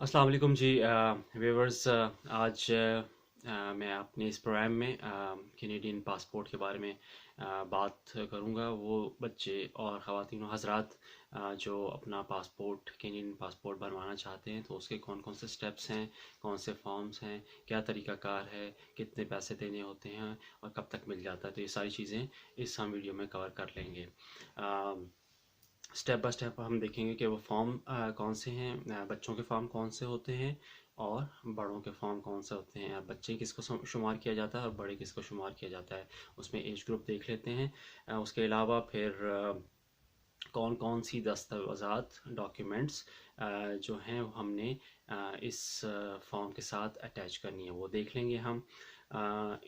अस्सलाम वालेकुम जी व्यूवर्स। आज मैं अपने इस प्रोग्राम में कैनेडियन पासपोर्ट के बारे में बात करूंगा। वो बच्चे और ख़वातीन व हज़रात जो अपना पासपोर्ट कैनेडियन पासपोर्ट बनवाना चाहते हैं, तो उसके कौन कौन से स्टेप्स हैं, कौन से फॉर्म्स हैं, क्या तरीक़ाकार है, कितने पैसे देने होते हैं और कब तक मिल जाता है। तो ये सारी चीज़ें इस हम वीडियो में कवर कर लेंगे। स्टेप बाय स्टेप हम देखेंगे कि वो फॉर्म कौन से हैं, बच्चों के फॉर्म कौन से होते हैं और बड़ों के फॉर्म कौन से होते हैं। बच्चे किसको शुमार किया जाता है और बड़े किसको शुमार किया जाता है, उसमें एज ग्रुप देख लेते हैं। उसके अलावा फिर कौन कौन सी दस्तावेज़ात डॉक्यूमेंट्स जो हैं वो हमने इस फॉर्म के साथ अटैच करनी है, वो देख लेंगे हम।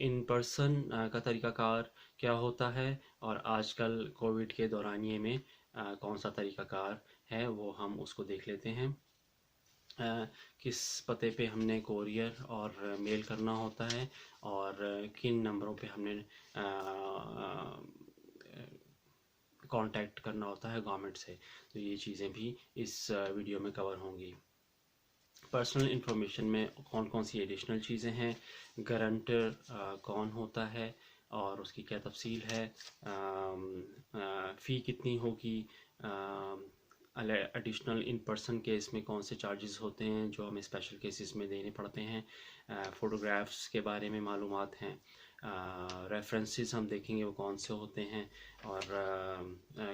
इन पर्सन का तरीक़ाकार क्या होता है और आजकल कोविड के दौरानिए में कौन सा तरीक़ाकार है, वो हम उसको देख लेते हैं। किस पते पे हमने कोरियर और मेल करना होता है और किन नंबरों पे हमने कांटेक्ट करना होता है गवर्नमेंट से। तो ये चीज़ें भी इस वीडियो में कवर होंगी। पर्सनल इंफॉर्मेशन में कौन कौन सी एडिशनल चीज़ें हैं, गारंटर कौन होता है और उसकी क्या तफसील है, फ़ी कितनी होगी, एडिशनल इन पर्सन केस में कौन से चार्जेस होते हैं जो हमें स्पेशल केसेस में देने पड़ते हैं, फ़ोटोग्राफ्स के बारे में मालूमात हैं, रेफरेंसेस हम देखेंगे वो कौन से होते हैं, और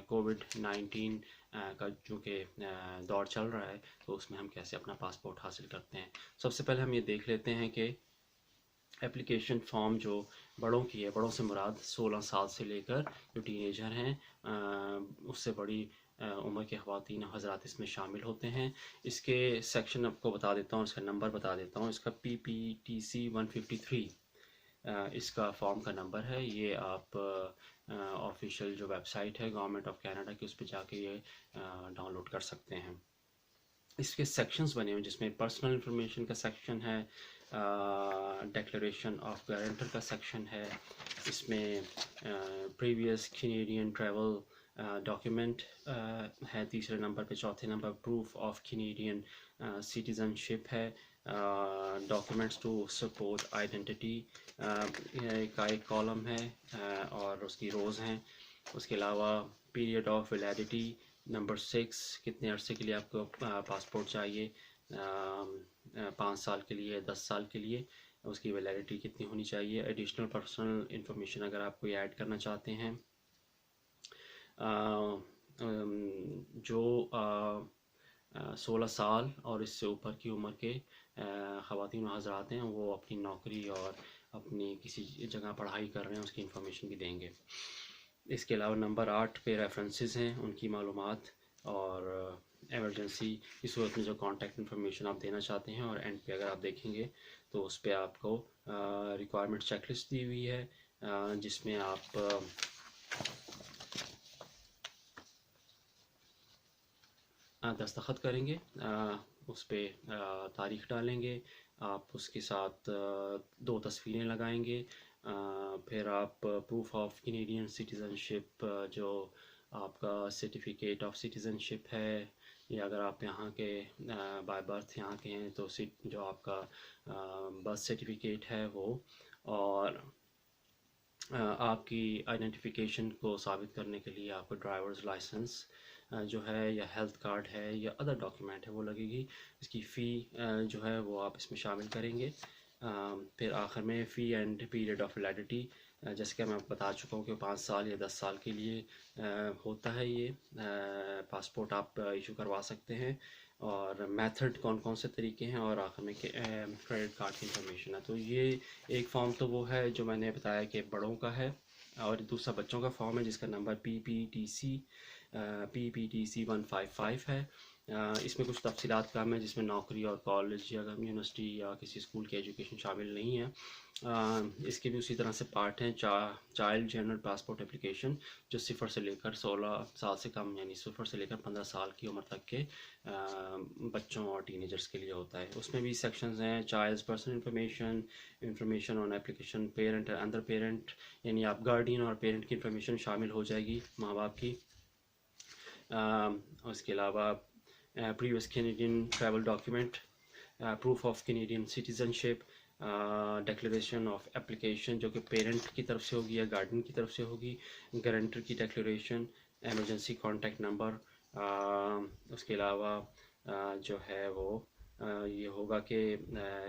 कोविड-19 का जो कि दौर चल रहा है, तो उसमें हम कैसे अपना पासपोर्ट हासिल करते हैं। सबसे पहले हम ये देख लेते हैं कि एप्लीकेशन फ़ॉर्म जो बड़ों की है, बड़ों से मुराद 16 साल से लेकर जो टीनेजर हैं, उससे बड़ी उम्र के ख़वातीन हज़रात इसमें शामिल होते हैं। इसके सेक्शन आपको बता देता हूँ, इसका नंबर बता देता हूँ। इसका PPTC 153 इसका फॉर्म का नंबर है। ये आप ऑफिशियल जो वेबसाइट है गवर्नमेंट ऑफ कनाडा की, उस पर जाके ये डाउनलोड कर सकते हैं। इसके सेक्शंस बने हुए जिसमें पर्सनल इंफॉर्मेशन का सेक्शन है, डिक्लेरेशन ऑफ गारंटर का सेक्शन है, इसमें प्रीवियस कैनेडियन ट्रैवल डॉक्यूमेंट है तीसरे नंबर पे। चौथे number proof of Canadian citizenship है। डॉक्यूमेंट्स टू सपोर्ट आइडेंटिटी का एक कॉलम है और उसकी रोज़ हैं। उसके अलावा पीरियड ऑफ वैलिडिटी नंबर 6, कितने अरसे के लिए आपको पासपोर्ट चाहिए, 5 साल के लिए, 10 साल के लिए, उसकी वैलिडिटी कितनी होनी चाहिए। एडिशनल पर्सनल इंफॉर्मेशन अगर आप कोई ऐड करना चाहते हैं, जो 16 साल और इससे ऊपर की उम्र के ख़वातीन व हज़रात हैं, वो अपनी नौकरी और अपनी किसी जगह पढ़ाई कर रहे हैं, उसकी इंफॉर्मेशन भी देंगे। इसके अलावा नंबर 8 पे रेफरेंसेस हैं, उनकी मालूमात और एमरजेंसी की सूरत में जो कांटेक्ट इन्फॉर्मेशन आप देना चाहते हैं। और एंड पे अगर आप देखेंगे तो उस पर आपको रिक्वायरमेंट चेकलिस्ट दी हुई है, जिसमें आप दस्तखत करेंगे, उस पर तारीख़ डालेंगे, आप उसके साथ 2 तस्वीरें लगाएंगे, फिर आप प्रूफ ऑफ कैनेडियन सिटीज़नशिप जो आपका सर्टिफिकेट ऑफ सिटीज़नशिप है, या अगर आप यहाँ के बाय बर्थ यहाँ के हैं तो जो आपका बर्थ सर्टिफिकेट है वो, और आपकी आइडेंटिफिकेशन को साबित करने के लिए आपको ड्राइवर्स लाइसेंस जो है या हेल्थ कार्ड है या अदर डॉक्यूमेंट है वो लगेगी। इसकी फ़ी जो है वो आप इसमें शामिल करेंगे। फिर आखिर में फ़ी एंड पीरियड ऑफ वैलिडिटी, जैसे कि मैं बता चुका हूँ कि 5 साल या 10 साल के लिए होता है ये पासपोर्ट आप इशू करवा सकते हैं। और मेथड कौन कौन से तरीके हैं, और आखिर में क्रेडिट कार्ड की इंफॉर्मेशन है। तो ये एक फ़ॉर्म तो वो है जो मैंने बताया कि बड़ों का है, और दूसरा बच्चों का फॉर्म है जिसका नंबर PPTC 155 है। इसमें कुछ तफसीलात कम है, जिसमें नौकरी और कॉलेज या यूनिवर्सिटी या किसी स्कूल की एजुकेशन शामिल नहीं है। इसके भी उसी तरह से पार्ट हैं। चाइल्ड जनरल पासपोर्ट एप्लीकेशन, जो 0 से लेकर 16 साल से कम, यानी 0 से लेकर 15 साल की उम्र तक के बच्चों और टीनेजर्स के लिए होता है। उसमें भी सेक्शंस हैं। Child's personal information on application, parent and other parent, यानी आप गार्डियन और पेरेंट की इंफॉर्मेशन शामिल हो जाएगी, माँ बाप की। उसके अलावा previous Canadian travel document, proof of Canadian citizenship, declaration of application जो कि पेरेंट की तरफ से होगी या गार्डियन की तरफ से होगी, गारंटर की डिक्लेरेशन, एमरजेंसी कॉन्टैक्ट नंबर। उसके अलावा जो है वो ये होगा कि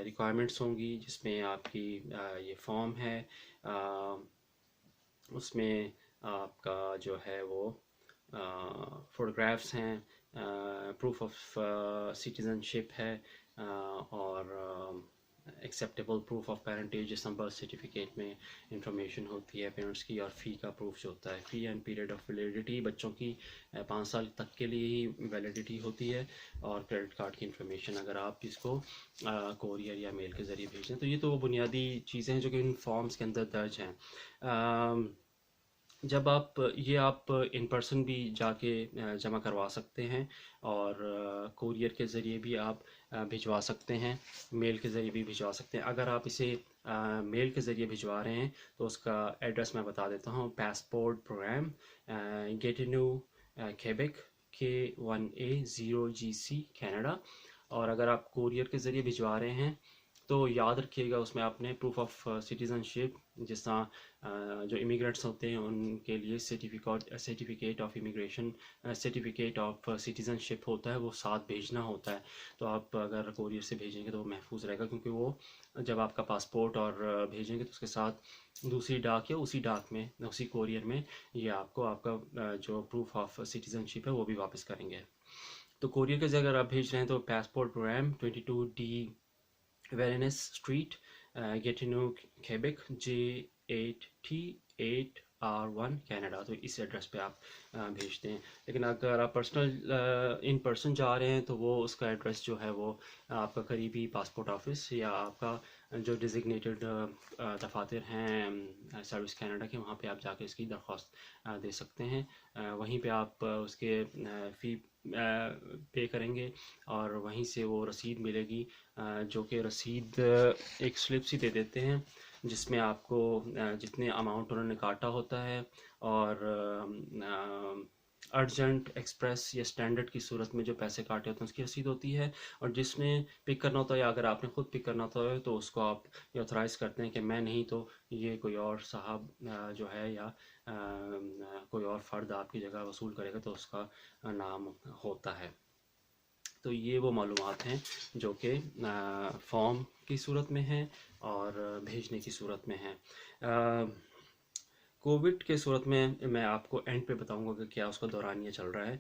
रिक्वायरमेंट्स होंगी जिसमें आपकी ये फॉर्म है, उसमें आपका जो है वो फ़ोटोग्राफ्स हैं, प्रूफ ऑफ सिटीज़नशिप है, और एक्सेप्टेबल प्रूफ ऑफ पेरेंटेज जिसमें बर्थ सर्टिफिकेट में इंफॉर्मेशन होती है पेरेंट्स की, और फ़ी का प्रूफ जो होता है, फ़ी एंड पीरियड ऑफ वैलिडिटी बच्चों की 5 साल तक के लिए ही वैलिडिटी होती है, और क्रेडिट कार्ड की इंफॉर्मेशन अगर आप इसको कोरियर या मेल के ज़रिए भेजें। तो ये तो बुनियादी चीज़ें हैं जो कि इन फॉर्म्स के अंदर दर्ज हैं। जब आप इन पर्सन भी जाके जमा करवा सकते हैं, और कोरियर के ज़रिए भी आप भिजवा सकते हैं, मेल के ज़रिए भी भिजवा सकते हैं। अगर आप इसे मेल के ज़रिए भिजवा रहे हैं तो उसका एड्रेस मैं बता देता हूँ। Passport program, Gatineau, Quebec, K1A0GC, Canada. और अगर आप कोरियर के ज़रिए भिजवा रहे हैं तो याद रखिएगा उसमें आपने प्रूफ ऑफ सिटीज़नशिप, जिस तरह जो इमिग्रेंट्स होते हैं उनके लिए certificate of immigration, certificate of citizenship होता है, वो साथ भेजना होता है। तो आप अगर कोरियर से भेजेंगे तो वो महफूज रहेगा, क्योंकि वो जब आपका पासपोर्ट और भेजेंगे तो उसके साथ दूसरी डाक या उसी डाक में, उसी कोरियर में ये आपको आपका जो प्रूफ ऑफ सिटीज़नशिप है वो भी वापस करेंगे। तो कोरियर के जगह अगर आप भेज रहे हैं तो passport program 22D Varennes street, Gatineau, Quebec, J8T8R1, Canada. तो इस एड्रेस पे आप भेजते हैं। लेकिन अगर आप पर्सनल इन पर्सन जा रहे हैं तो वो उसका एड्रेस जो है वो आपका करीबी पासपोर्ट ऑफिस या आपका जो डिजिग्नेटेड दफातर हैं सर्विस कनाडा के, वहाँ पे आप जाके इसकी दरख्वास्त दे सकते हैं। वहीं पे आप उसके फ़ी पे करेंगे और वहीं से वो रसीद मिलेगी, जो कि रसीद एक स्लिप सी दे देते हैं जिसमें आपको जितने अमाउंट उन्होंने काटा होता है, और अर्जेंट, एक्सप्रेस या स्टैंडर्ड की सूरत में जो पैसे काटे होते हैं उसकी रसीद होती है। और जिसने पिक करना होता है या अगर आपने ख़ुद पिक करना होता है तो उसको आप ये ऑथराइज़ करते हैं कि मैं नहीं तो ये कोई और साहब जो है या कोई और फ़र्द आपकी जगह वसूल करेगा, तो उसका नाम होता है। तो ये वो मालूमात हैं जो कि फॉर्म की सूरत में हैं और भेजने की सूरत में हैं। कोविड के सूरत में मैं आपको एंड पे बताऊंगा कि क्या उसका दौरानिया चल रहा है।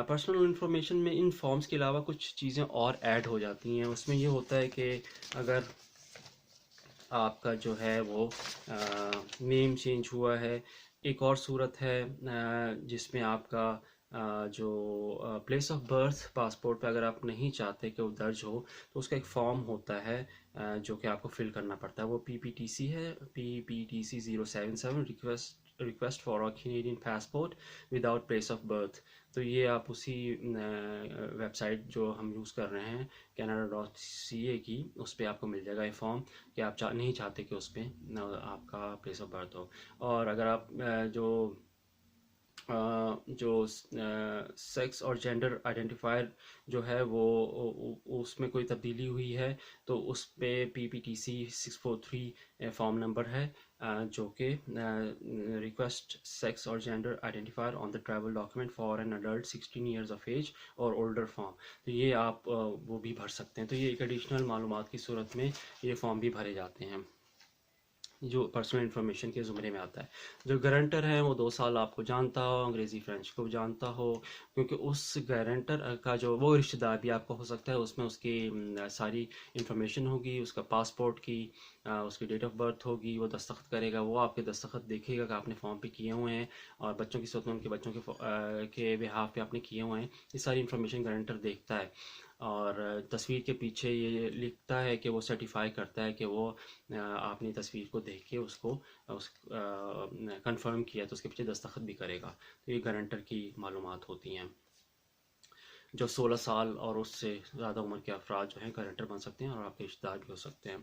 पर्सनल इन्फॉर्मेशन में इन फॉर्म्स के अलावा कुछ चीज़ें और ऐड हो जाती हैं। उसमें ये होता है कि अगर आपका जो है वो नेम चेंज हुआ है, एक और सूरत है जिसमें आपका जो प्लेस ऑफ बर्थ पासपोर्ट पे अगर आप नहीं चाहते कि वो दर्ज हो तो उसका एक फॉर्म होता है जो कि आपको फिल करना पड़ता है। वो PPTC है, PPTC 077, request for a Canadian passport without place of birth. तो ये आप उसी वेबसाइट जो हम यूज़ कर रहे हैं canada.ca की, उस पर आपको मिल जाएगा ये फॉर्म कि आप नहीं चाहते कि उस पर आपका प्लेस ऑफ बर्थ हो। और अगर आप जो सेक्स और जेंडर आइडेंटिफायर जो है वो उसमें कोई तब्दीली हुई है तो उस पे PPTC 643 फॉर्म नंबर है, जो कि रिक्वेस्ट सेक्स और gender identifier on the travel document for an adult 16 years of age और ओल्डर फॉर्म। तो ये आप वो भी भर सकते हैं। तो ये एक एडिशनल मालूमात की सूरत में ये फॉर्म भी भरे जाते हैं जो पर्सनल इन्फॉर्मेशन के ज़ुमरे में आता है। जो गारंटर है वो 2 साल आपको जानता हो, अंग्रेज़ी फ्रेंच को जानता हो, क्योंकि उस गारंटर का जो वो रिश्तेदार भी आपको हो सकता है, उसमें उसकी सारी इन्फॉर्मेशन होगी, उसका पासपोर्ट की उसकी डेट ऑफ बर्थ होगी, वो दस्तखत करेगा, वो आपके दस्तखत देखेगा कि आपने फॉर्म पे किए हुए हैं, और बच्चों की सूरत में उनके बच्चों के बिहाफ पे आपने किए हुए हैं। ये सारी इन्फॉर्मेशन गारंटर देखता है और तस्वीर के पीछे ये लिखता है कि वो सर्टिफाई करता है कि वो आपने तस्वीर को देख के उसको कंफर्म किया, तो उसके पीछे दस्तखत भी करेगा। तो ये गारंटर की मालूमात होती हैं। जो 16 साल और उससे ज़्यादा उम्र के अफराद जो हैं गारंटर बन सकते हैं और आपके रिश्तेदार भी हो सकते हैं।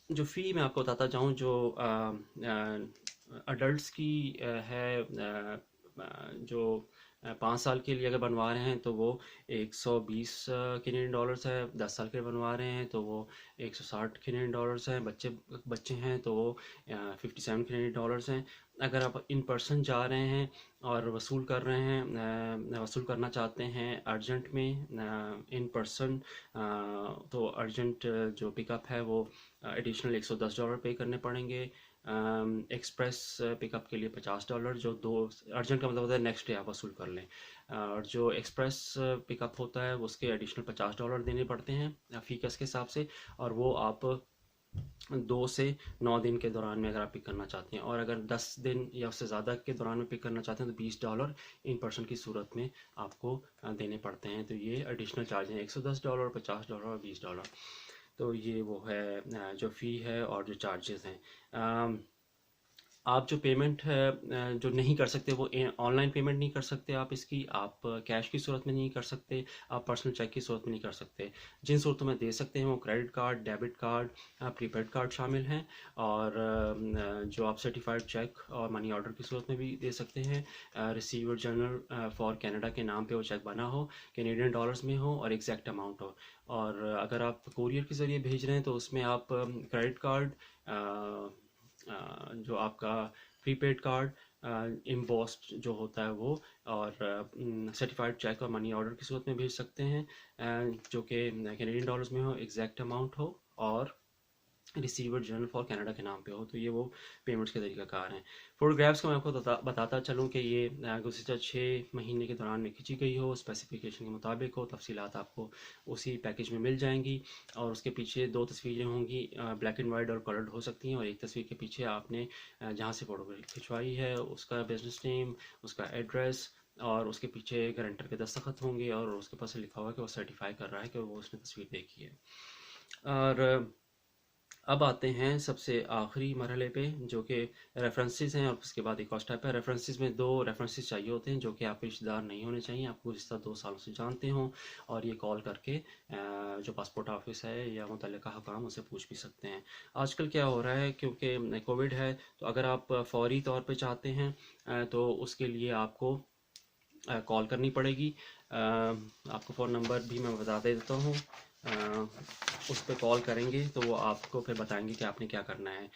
जो फ़ी मैं आपको बताता जाऊँ, जो अडल्ट्स की है, जो 5 साल के लिए अगर बनवा रहे हैं तो वो 120 कैनेडियन डॉलर्स है। 10 साल के लिए बनवा रहे हैं तो वो 160 कैनेडियन डॉलर्स हैं। बच्चे बच्चे हैं तो वो 57 कैनेडियन डॉलर्स हैं। अगर आप इन पर्सन जा रहे हैं और वसूल कर रहे हैं, वसूल करना चाहते हैं अर्जेंट में इन पर्सन, तो अर्जेंट जो पिकअप है वो एडिशनल $110 पे करने पड़ेंगे। एक्सप्रेस पिकअप के लिए $50, जो दो अर्जेंट का मतलब होता है नेक्स्ट डे आप वसूल कर लें। और जो एक्सप्रेस पिकअप होता है उसके एडिशनल $50 देने पड़ते हैं फीकस के हिसाब से, और वो आप 2 से 9 दिन के दौरान में अगर आप पिक करना चाहते हैं, और अगर 10 दिन या उससे ज़्यादा के दौरान में पिक करना चाहते हैं तो $20 इन पर्सन की सूरत में आपको देने पड़ते हैं। तो ये एडिशनल चार्ज हैं, $110, $50 और $20। तो ये वो है जो फ़ी है और जो चार्जेस हैं। आप जो पेमेंट है जो नहीं कर सकते वो ऑनलाइन पेमेंट नहीं कर सकते आप इसकी, आप कैश की सूरत में नहीं कर सकते, आप पर्सनल चेक की सूरत में नहीं कर सकते। जिन सूरतों में दे सकते हैं वो credit card, debit card, prepaid card शामिल हैं, और जो आप सर्टिफाइड चेक और मनी ऑर्डर की सूरत में भी दे सकते हैं। रिसीवर जनरल फॉर कनाडा के नाम पे वो चेक बना हो, कैनेडियन डॉलर्स में हो और एग्जैक्ट अमाउंट हो। और अगर आप कोरियर के ज़रिए भेज रहे हैं तो उसमें आप क्रेडिट कार्ड, जो आपका प्रीपेड कार्ड, इम्बॉस्ड जो होता है वो, और सर्टिफाइड चेक और मनी ऑर्डर की सूरत में भेज सकते हैं, जो कि कैनेडियन डॉलर्स में हो, एग्जैक्ट अमाउंट हो और रिसीवर जनरल फॉर कनाडा के नाम पे हो। तो ये वो पेमेंट्स के तरीक़ाकार हैं। फोटोग्राफ्स का मैं आपको बताता चलूँ कि ये गुज़िश्ता 6 महीने के दौरान में खींची गई हो, स्पेसिफिकेशन के मुताबिक हो। तफसीलात आपको उसी पैकेज में मिल जाएंगी, और उसके पीछे 2 तस्वीरें होंगी, ब्लैक एंड वाइट और कलर्ड हो सकती हैं, और एक तस्वीर के पीछे आपने जहाँ से फ़ोटोग्राफ खिंचवाई है उसका बिजनेस नेम, उसका एड्रेस, और उसके पीछे गारंटर के दस्तखत होंगे, और उसके पास लिखा हुआ कि वो सर्टिफाई कर रहा है कि वो उसने तस्वीर देखी है। और अब आते हैं सबसे आखिरी मरहले पे, जो कि रेफरेंसेस हैं, और उसके बाद एक और स्टेप है। रेफरेंसेस में 2 रेफरेंसेस चाहिए होते हैं जो कि आपके रिश्तेदार नहीं होने चाहिए, आपको गुज़िश्ता 2 सालों से जानते हों, और ये कॉल करके जो पासपोर्ट ऑफिस है या मुतल्लिका हुकाम उनसे पूछ भी सकते हैं। आजकल क्या हो रहा है, क्योंकि कोविड है, तो अगर आप फ़ौरी तौर पे चाहते हैं तो उसके लिए आपको कॉल करनी पड़ेगी। आपको फ़ोन नंबर भी मैं बता देता हूँ। उस पर कॉल करेंगे तो वो आपको फिर बताएंगे कि आपने क्या करना है।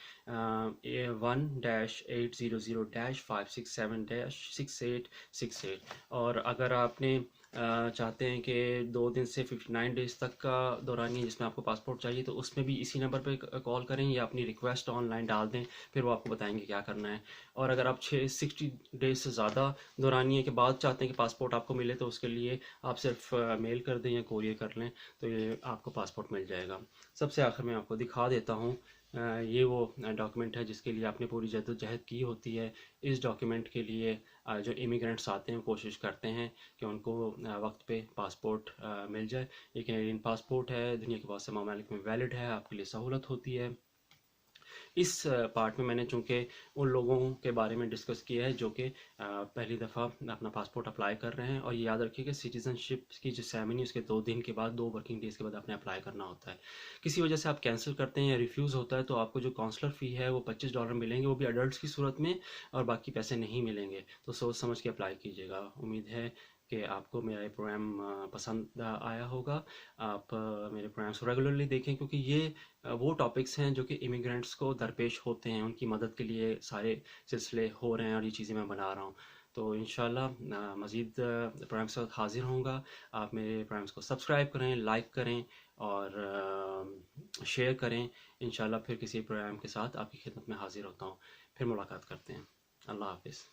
1-800-567-6868। और अगर आपने चाहते हैं कि 2 दिन से 59 डेज़ तक का दौरानिया जिसमें आपको पासपोर्ट चाहिए, तो उसमें भी इसी नंबर पे कॉल करें या अपनी रिक्वेस्ट ऑनलाइन डाल दें, फिर वो आपको बताएंगे क्या करना है। और अगर आप 60 डेज़ से ज़्यादा दौरानिए के बाद चाहते हैं कि पासपोर्ट आपको मिले, तो उसके लिए आप सिर्फ मेल कर दें या कोरियर कर लें, तो ये आपको पासपोर्ट मिल जाएगा। सबसे आखिर में आपको दिखा देता हूँ, ये वो डॉक्यूमेंट है जिसके लिए आपने पूरी जद्दोजहद की होती है। इस डॉक्यूमेंट के लिए जो इमिग्रेंट्स आते हैं कोशिश करते हैं कि उनको वक्त पे पासपोर्ट मिल जाए। ये कैनेडियन पासपोर्ट है, दुनिया के बहुत से ममालिक में वैलिड है, आपके लिए सहूलत होती है। इस पार्ट में मैंने चूँकि उन लोगों के बारे में डिस्कस किया है जो कि पहली दफ़ा अपना पासपोर्ट अप्लाई कर रहे हैं, और ये याद रखिए कि सिटीज़नशिप की जो सेरेमनी उसके 2 दिन के बाद, 2 वर्किंग डेज़ के बाद आपने अप्लाई करना होता है। किसी वजह से आप कैंसिल करते हैं या रिफ्यूज़ होता है तो आपको जो काउंसलर फ़ी है वो $25 मिलेंगे, वो भी अडल्ट्स की सूरत में, और बाकी पैसे नहीं मिलेंगे। तो सोच समझ के अप्लाई कीजिएगा। उम्मीद है कि आपको मेरा ये प्रोग्राम पसंद आया होगा। आप मेरे प्रोग्राम्स को रेगुलरली देखें, क्योंकि ये वो टॉपिक्स हैं जो कि इमिग्रेंट्स को दरपेश होते हैं, उनकी मदद के लिए सारे सिलसिले हो रहे हैं, और ये चीज़ें मैं बना रहा हूँ। तो इंशाल्लाह मज़ीद प्रोग्राम्स के साथ हाज़िर होऊंगा। आप मेरे प्रोग्राम्स को सब्सक्राइब करें, लाइक करें और शेयर करें। इंशाल्लाह फिर किसी प्रोग्राम के साथ आपकी खिदमत में हाज़िर होता हूँ। फिर मुलाकात करते हैं। अल्लाह हाफ़िज़।